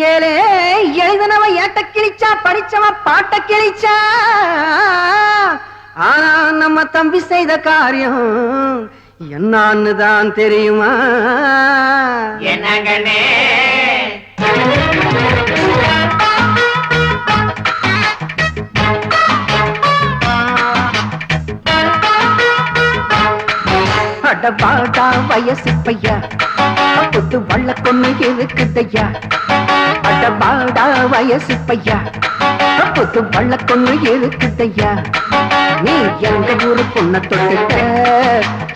ஏலே எழுதினவ ஏட்ட கிழிச்சா படிச்சவ பாட்ட கிழிச்சா ஆனா நம்ம தம்பி செய்த காரியம் என்னான்னு தான் தெரியுமா என்னங்கண்ணே அடபாடா வயசு பையா புத்து வள்ள கொண்டு இருக்குதையா அடபாடா வயசு பையா புத்து வள்ள கொண்டு இருக்குதையா நீ எங்க ஊரு பொண்ண தொட்டுட்ட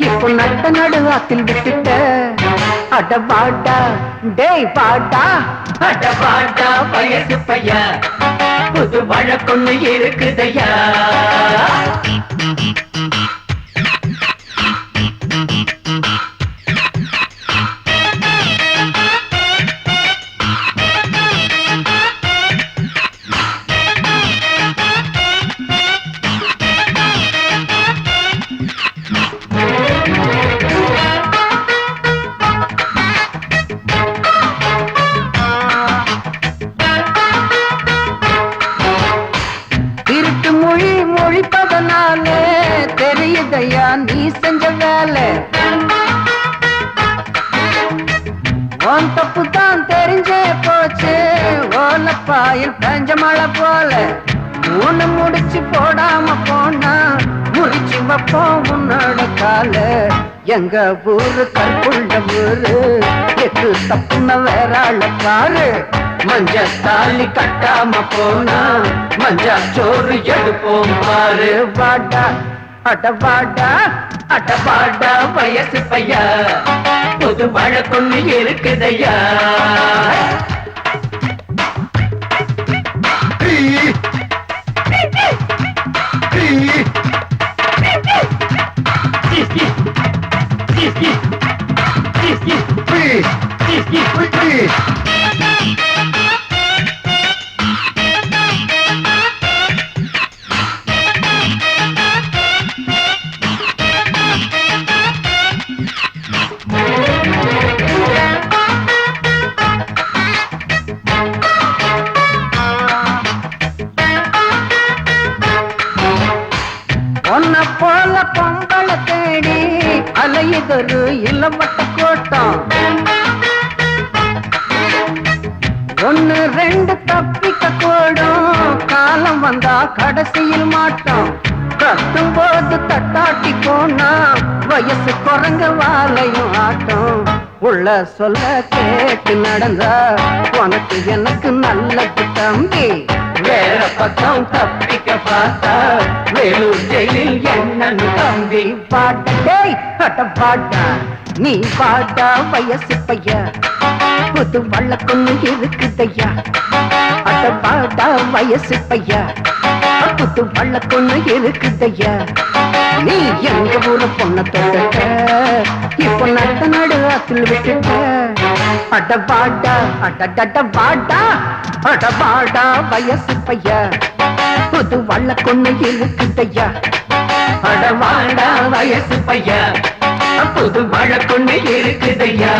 இப்போ நட்ட நடுவாத்தில் விட்டுட்ட அடபாடா டேய் பாடா அடபாடா வயசு பையா புது வள்ள கொண்டு இருக்குதையா மொழிப்பதனாலே தெரியுதையா நீ செஞ்ச வேலை உன் தப்பு தான் தெரிஞ்சே போச்சு ஓலப்பாயில் பெஞ்ச மழை போல ஊன முடிச்சு போடாம போனா முறிச்சு வைப்போம் உன்னோட கால எங்க ஊரு கற்புள்ள ஊரு எது தப்புன வேற ஆள பாரு மஞ்ச தாலி கட்டாம போனா மஞ்சா சோறு எடுப்போம் பாரு வாடா அடவாடா அடபாடா வயசு பையா புது மழை கொண்டு இருக்குதையா உன்ன போல பொம்பளை தேடி அலையுதொரு இளவட்ட கோட்டம் ஒன்னு ரெண்டு தப்பிக்க கூடும் காலம் வந்தா கடைசியில் மாட்டோம் கத்தும் போது தட்டாட்டி போனா வயசு குரங்க வாழையும் ஆட்டம் உள்ள சொல்ல கேட்டு நடந்தா உனக்கு எனக்கு நல்லது தம்பி வேற பக்கம் தப்பிக்க பார்த்தா வேலூர் ஜெயிலில் என்னன்னு தம்பி பாட்டே அட பாட்டா நீ பாட்டா வயசு பையா புது வள்ள கொண்டு இருக்குதையா அட பாட்டா வயசு பையா புது வள்ள கொண்டு இருக்குதையா நீ எங்க ஊரு பொண்ண தொட்ட இப்போ நட்ட நடுவாத்தில் விட்டுட்ட அட பாட்டா அட பாட்டா அட பாட்டா வயசு பையா புது வள்ள கொண்டு இருக்குதையா அடவாடா வயசு பையா புது மழை கொண்டு இருக்குதையா